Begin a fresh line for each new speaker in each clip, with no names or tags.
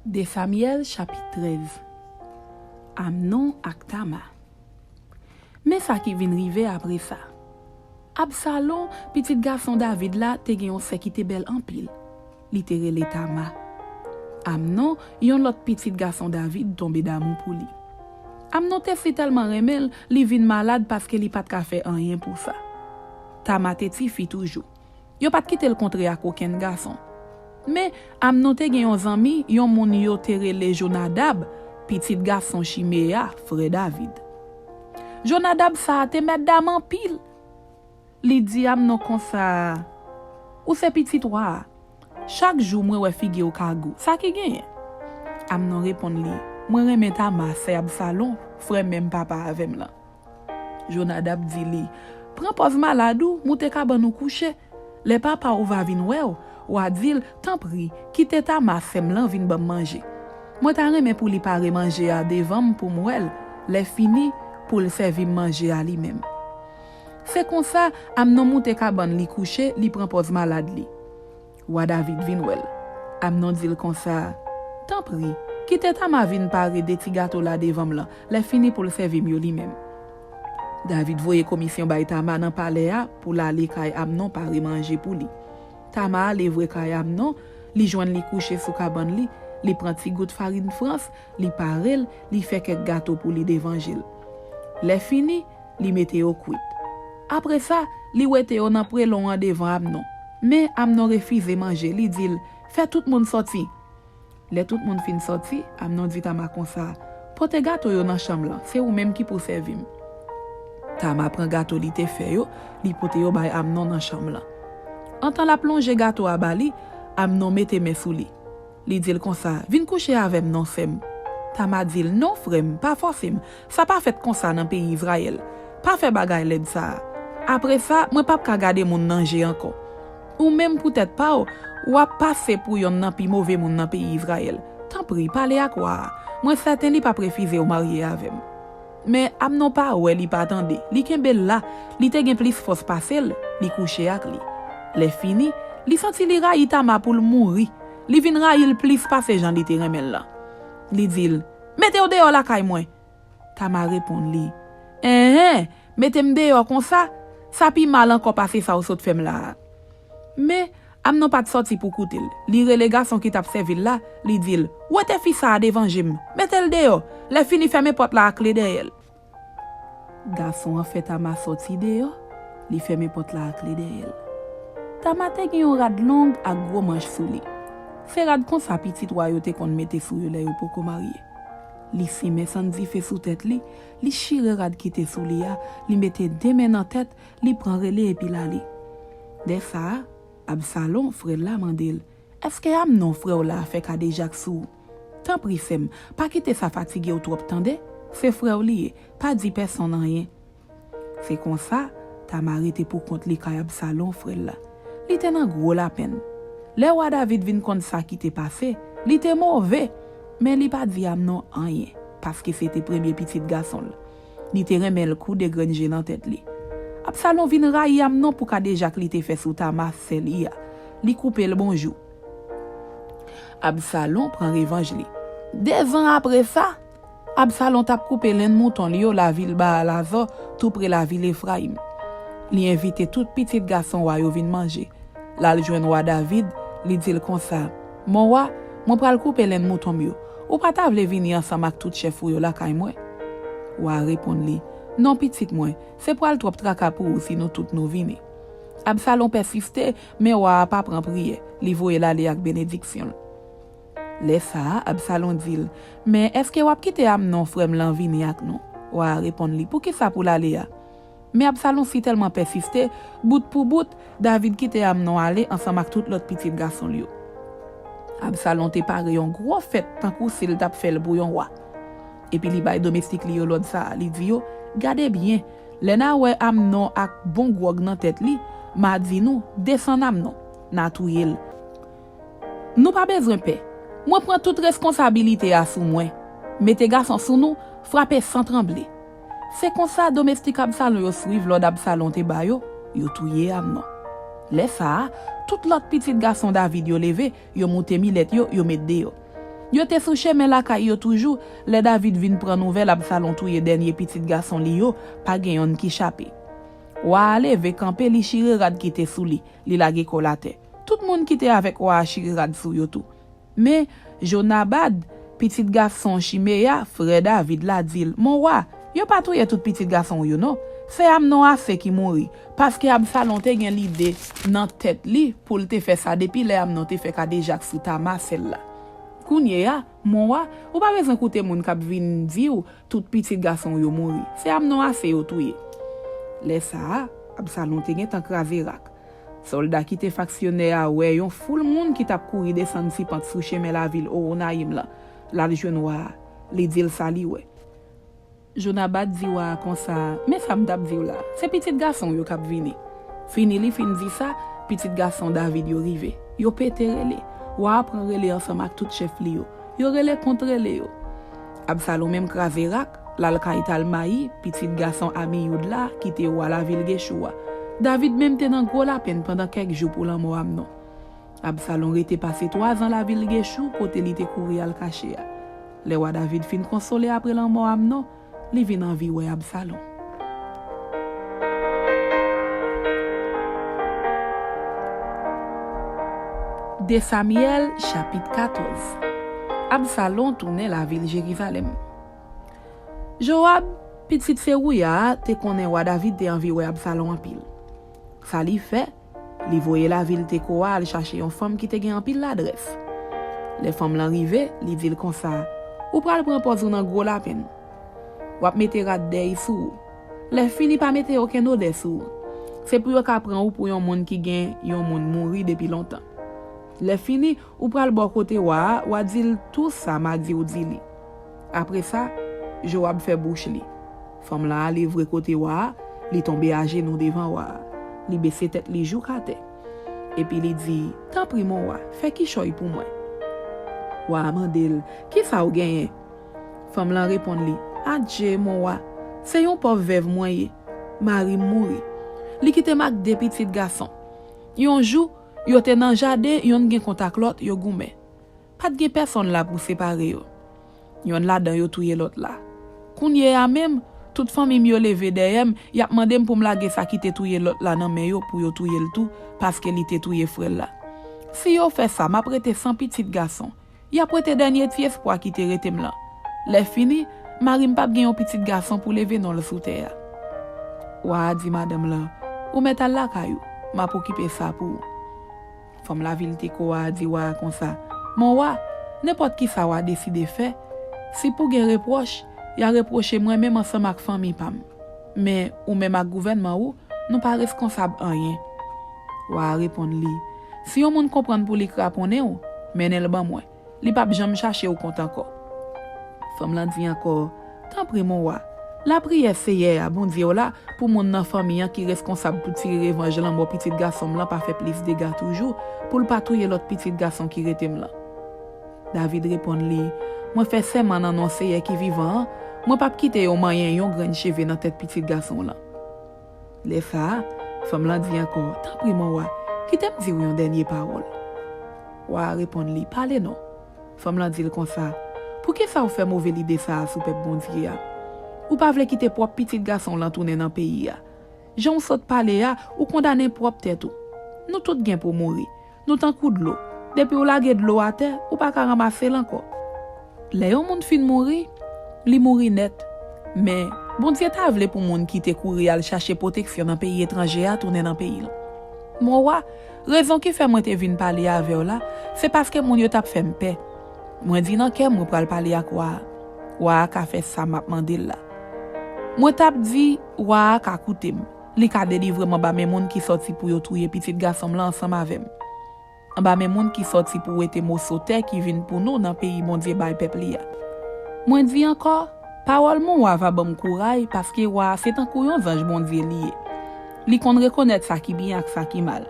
De Samuel chapitre 13. Amnon ak Tama. Mais ça qui vient rive après ça. Absalom, petit garçon David là, te gen yon sè qui te belle en pile. Li te rele Tama. Amnon, yon lot petit garçon David tombe d'amour pour lui. Amnon te si tellement remel, li vin malade parce que li pat ka fait rien pour ça. Tama te ti fi toujours. Yo pat kite le contre ak aucun garçon. Mais Amnon te gen yon zami, yon moun yo te rele Jonadab, petit garçon Chimea, frère David. Jonadab sa te met dam en pile. Li di Amnon kon sa, ou se petit toi. Chaque jour moi wè figé au kagou. Ça ki gen? Amnon répond li, moi reme Tama c'est Absalom, frère même papa avem là. Jonadab di li, prends pose maladou, moute ka ban nou coucher. Le papa ou va vin wè ou a dil, tant pri, kite Tama sem lan vin ban manger. Moi ta reme pour li pare manger à devant pour mwel, le fini pour le servir manger à li même. C'est comme ça, Amnon moute ka ban li coucher, li prend pose malade li. Ou a David vin wèl. Amnon dil kon sa, tant pri, kite Tama vin pare de ti gâteau la devant la, le fini pour le servir mieux li même. David voye commission bay Tama nan palais a pour l'aller kay Amnon pare manger pour li. Tama le vwe kay Amnon, li joine li coucher sous cabane li prend ti gout farine France, li parel, li fait quelques gâteau pour li d'évangile. Le fini, li mette au cuit. Après ça, li wete yo nan prelon devant Amnon. Mais Amnon refuse manger, li dit, fait tout le monde sorti. Le tout le monde fin sorti, Amnon dit Tama kon sa, pote gâteau yo nan chambre là, c'est ou même qui pour servir. Tama prend gâteau li te fait yo, li pote yo bay Amnon nan chambre là. En temps la plonge gâteau à bali, Amnon mette mes sous li. Li dit kon sa, vin coucher avec non sem. Tama dit non frère, pas forcément. Ça pas fait comme ça dans pays Israël. Pas fait bagay led ça. Après ça, moi pas ka garder mon danger encore. Ou même peut-être pas ou a passer pour yon nan pi mauvais moun nan pays Israël. Tant pris, parler à quoi? Moi certain li pas préfisé ou marié avec. Mais Amnon pas ou li pas attendre. Li kembel là, li te gen plus force passer, li coucher ak li. Le fini, li senti li rayi Tama pour mourir. Li vin rayi plus passer jan li te remel là. Li dit, mettez au dehors la kay moi. Tama répond li, mettez m dehors comme ça pi mal encore passer ça ou sot femme là. Mais Amnon pas de sorti pour koutil. Li rele garçon qui t'a servi là, li dit, ou te fi ça devant jim, mettez le dehors. Le fini ferme porte la clé derrière. Garçon en fait Tama sorti dehors, li ferme porte la clé derrière. Tama te gen yon rad long ak gros manche sou li. C'est rad kon sa petit royauté qu'on mette sou yo le yo pour ko marier. Li si me san di fe sou tête li chire rad qui te sou li a, li mette deux mains en tête, li prend relais et puis la li. De ça, Absalom frère la mandel, est-ce que Amnon frère la fait ka déjà sou? Tant pri sem, pas quitter sa fatigué ou trop tande, c'est frère li, pas dit personne rien. C'est comme ça, Tama arrêté pour compte li ka Absalom frère la. Li te nan gros la peine. Le roi David vin kon sa qui te passé, li te mauvais, mais li pas dit Amnon rien parce que c'était premier petit garçon là. Li te remel coup de granger dans tête li. Absalom vin rayi Amnon pour ka déjà li te fait sou Tama sel ya. Li coupe le bonjour. Absalom prend revanche li. 2 ans après ça, Absalom t'a coupé l'un mouton li yo la ville Baal-Hazor tout près la ville Ephraim. Li invite tout petit garçon wa yo vin manger. La le joine roi David, li dit comme ça, mon roi, mon pral couper l'un mouton yo. Ou pas ta vle venir ensemble avec tout chef yo la kay moi. Roi répond li, non petit moi, c'est pral trop traka pour ou si nous tout nous vini. Absalom persiste, mais roi pas prend prière, li voye la li ak bénédiction. Le ça, Absalom dit, mais est-ce que wap kite Amnon frère l'en vini ak nous? Roi répond li, pour qui ça pour la li a? Mais Absalom si tellement persisté, bout pour bout, David quitte Amnon aller ensemble avec tout l'autre petit garçon li. Absalom te pare yon gros fête tant kou s'il t'a fait le bouillon roi. Et puis li bay domestique li yo l'autre ça, li dit yo, gardez bien, lena wè Amnon ak bon grog nan tête li, ma di nou, descend Amnon, na touyel. Nous pas besoin paix. Moi prends toute responsabilité à sou moi. Mettez garçon sou nous, frappez sans trembler. C'est comme ça domestique Absalom yo suiv l'ordre Absalom te ba yo touye Amnon. Le ça, tout l'autre petit garçon David yo levé, yo monte millet yo met de yo. Yo te sou chemin la kay yo toujours, le David vin pran nouvel Absalom touye dernier petit garçon li yo, pa gen yon ki chapé. Wa ale ve kampe li chire rad ki te sou li lage kolate. Tout moun ki te avec wa chire rad sou yo tout. Mais Jonabad, petit garçon Chiméa, frère David la dil, mon roi, yo pas touye tout petit garçon yo non. C'est Amnon assez qui mouri parce que Absalom te gen l'idée nan tête li pour te faire ça depuis le Amnon te fait ka déjà sou ta celle là. Kounye ya, mon roi, ou pas besoin koute moun k'ap vin di ou tout petit garçon yo mouri. C'est Amnon assez yo touye. Le ça, Absalom te gen tan krave rak. Soldat qui te factionnaire a ouais yon foule moun qui t'a couru descendre si pant sou chemin la ville Oronaïm là. La jeune wa, li dil sali ouais. Jonabad di wa kon sa, mais ça m'dap di là. C'est petit garçon yo k'ap vini. Fini li fin di ça, petit garçon David yo rive. Yo pété relé. Wa apren relé ensemble ak tout chef li yo. Yo relé contre relé yo. Absalom même krave rak, lal ka ital mayi, petit garçon Amiyud la, qui te wa la ville Geshua. David même te nan gros la peine pendant quelques jours pour l'amour Amnon. Absalom rete passé 3 ans la ville Geshua côté li te kouri al caché. Le roi David fin consolé après l'amour Amnon, li vin envie ouais Absalom. De Samuel chapitre 14. Absalom tourne la ville Jérusalem. Joab, petit Serouya, te konnen roi David te envie ouais Absalom en pile. Ça li fait, li voye la ville te koa al chercher une femme qui te gen en pile l'adresse. Les femmes l'arrivé, li dit comme ça, ou pral prend pose nan gros la peine. Ou mette rad dey sou. Les fini pa mette aucun odeur sou. C'est pour yo ka prend ou pour yon moun ki gen yon moun mouri depuis longtemps. Les fini ou pral bon côté wa dil tout ça m'a dit ou dit li. Après ça, Joab fait bouche li. Femme la livre côté wa, li tombe à genoux devant wa. Li baisse tête li jou kate. Et puis li dit, tant pris mon wa, fait qui choy pour moi. Wa mandel, qui ça ou gagné? Femme la répond li, adje mon wa, c'est yon pauvre veuve moyen, mari mouri. Li kite mak de petit garçon. Yon jou, yo te nan jardin, yon gen kontak lot, yo goumen. Pat gen personne la pour séparer yo. Yon la dan yo touye lot la. Kounye ya même, toute famille yo leve deyem, y ap mandem pour m'lage sa ki te touye lot la nan men yo pour yo touye l tout, parce que li te touye frère la. Si yo fait ça, m'a prêté 100 petit garçon. Y a prêté dernier ti espoir qui te rete m'lan. Le fini, mari m'pap gen yon petit garçon pour lever non le sous terre. Wa di madame la, ou met al la kayou, m'a pour occuper ça pour. Femme la ville te ko a di wa comme ça. Mon wa, n'importe qui ça wa décide faire, si pour gen reproche, y a reproché moi même ensemble avec famille pam. Mais ou même avec gouvernement ou, nous pas responsable en rien. Wa répondre li, si yon moun comprendre pour li craponner ou, menel ban moi. Li pap jam chercher ou compte encore. Femme la dit encore, tant pris mon wa. La prière c'est hier, bon Dieu là, pour mon nan famille qui responsable pour tirer revanche là mon petit garçon là pas fait plus dégâts toujours pour le patrouiller l'autre petit garçon qui rete là. David répond li, moi fait serment annoncer hier qui vivant, moi pas quitter au moyen yon grand cheveux dans tête petit garçon là. Les ça, femme la dit encore, tant pris mon wa, qui t'aime dire une dernière parole. Wa répond li, parlez non. Femme la dit comme ça, pour que ça ou fait mauvais idée ça sous peuple bon Dieu. Ou pas vle quitter propre petit garçon là tourner dans pays ya. J'on saute parler ya ou condamner propre tête ou. Nous tout gain pour mourir. Nous tant coup de l'eau. Depuis ou lage de l'eau à terre ou pas ka ramasser encore. Les yon moun fin mourir, li mourir net. Mais bon Dieu t'a vle pour moun qui te courir al chercher protection dans pays étranger à tourner dans pays là. Mon roi, raison qui fait moi te vinn parler avec là, c'est parce que mon yo t'a fait paix. Moi dit nan ke moi pral parler à quoi. Wa ka fait ça m'a mandé là. Moi tap dit wa ka koutem. Li ka délivre moi ba men moun qui sorti pour yo touyer petit garçon là ensemble avec. En ba men moun qui sorti pour ete mosote qui vinn pour nous dans pays mon Dieu bay peuple ya. Moi dit encore parole mon wa va bon courage parce que wa c'est un couillon ange bon Dieu lié. Li kon reconnaître ça qui bien ak ça qui mal.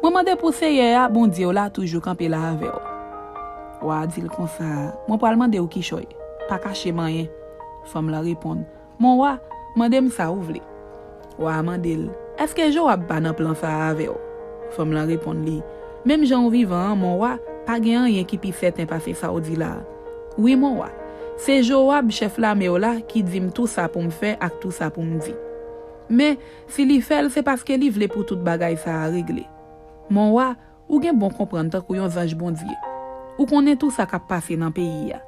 Moi mande pour seye bon Dieu là toujours camper là avec. Wa dit comme ça, moi pas demander ou ki choy, pas cacher rien. Femme la répond, mon wa, mandem ça ou vle. Wa mandel, est-ce que Joab pas nan plan ça avec ou? Femme la répond li, même Jean vivant, mon wa, pas gen rien qui pi certain passer ça ou dit là. Oui mon roi, c'est Joab chef l'armée là qui dit tout ça pour me faire ak tout ça pour me dire. Mais si li fait c'est parce que li vle pour toute bagaille ça à régler. Mon roi, ou gen bon comprendre tant que yon ange bon Dieu. Ou connaît tout ça qui passé dans pays ya.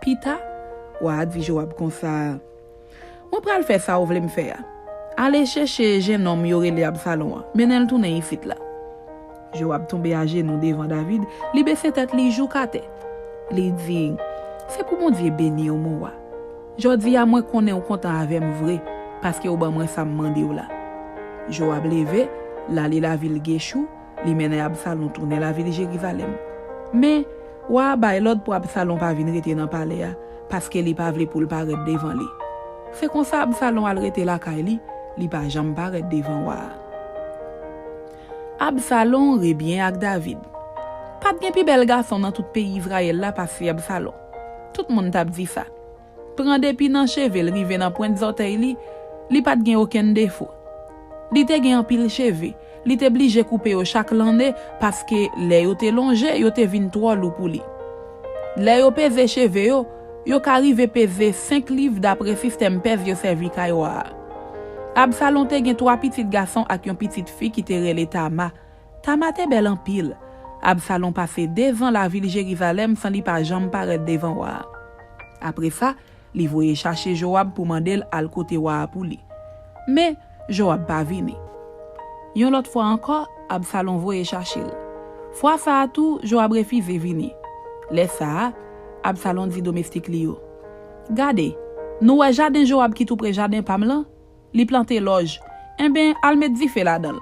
Pita, wa dit Joab comme ça. On pral faire ça ou vle me faire. Aller chercher jeune homme yoré le Absalom, menel tourne ici là. Joab tombé à genoux devant David, li baissé tête li jou kate. Li dit, c'est pour mon Dieu béni au mon roi. Jodi a moi connaît ou content avec moi vrai parce que ou ba moi ça mandé ou là. Joab levé, la li la ville Geshou, li mène Absalom tourner la ville Jérusalem. Mais wa bay l'autre pour Absalom pas venir rester dans palais parce que li pas vle pour le paraître devant lui. C'est comme ça Absalom al rete la kay li pas jamais paraître devant wa. Absalom re bien avec David. Pas de pi bel garçon dans tout pays Israël là parce Absalom. Tout le monde t'a dit ça. Prend depuis dans cheveux, rive dans pointe orteil li pas de aucun défaut. Li te gen pile cheveux, li te obligé couper au chaque l'année parce que les yo te longé, yo te vinn trop lourd pour li. Les yo pèse cheveux yo qu'arrive peser 5 livres d'après système pèse yo servi kayo. Absalom te gen 3 petits garçons ak yon petite fille qui te relé Tama. Tama te bel en pile. Absalom passé devant la ville Jérusalem sans li pas jambe paraître devant roi. Après ça, li voye chercher Joab pour mandel al côté roi pour li. Mais Joab pas vini. Yon l'autre fois encore, Absalom voye chercher. Fois ça tout, Joab refuse vini. Laisse ça, Absalom dit domestique li yo. Gade, nou wè jardin Joab qui tout près jardin Pamlan, li planté loge. Eh ben, al met di fe la dan.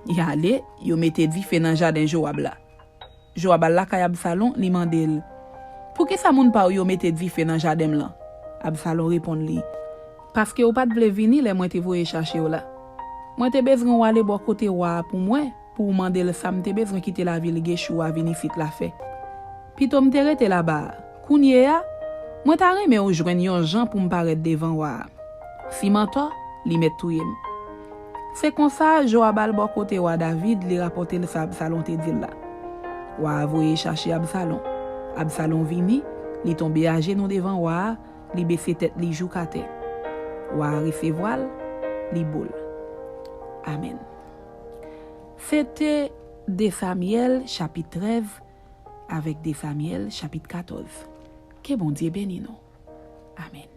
Y ale, yo mette di fe dans jardin Joab là. Joab la kay Absalom li mandel. Pour que ça moun pa yo mette di fe dans jardin là? Absalom répond li. Parce que ou pas vle vini les moi te voye chercher là. Moi te besoin aller bo côté roi pour moi pour mandel ça me te besoin quitter la ville Geshou a venir fit la fait. Pito me te rete là-bas. Kounye ya, moi ta reme ou jwenn yon jan pour me paraître devant roi. Si mentor, li met touye. C'est comme ça Joab al bo côté roi David li rapporter le Absalom te dit là. Roi voye chercher Absalom. Absalom vini, li tombe à genoux devant roi, li baissé tête li jou kate. Roi recevoir, li boule. Amen. C'était 2 Samuel chapitre 13 avec 2 Samuel chapitre 14. Que bon Dieu bénisse nous. Amen.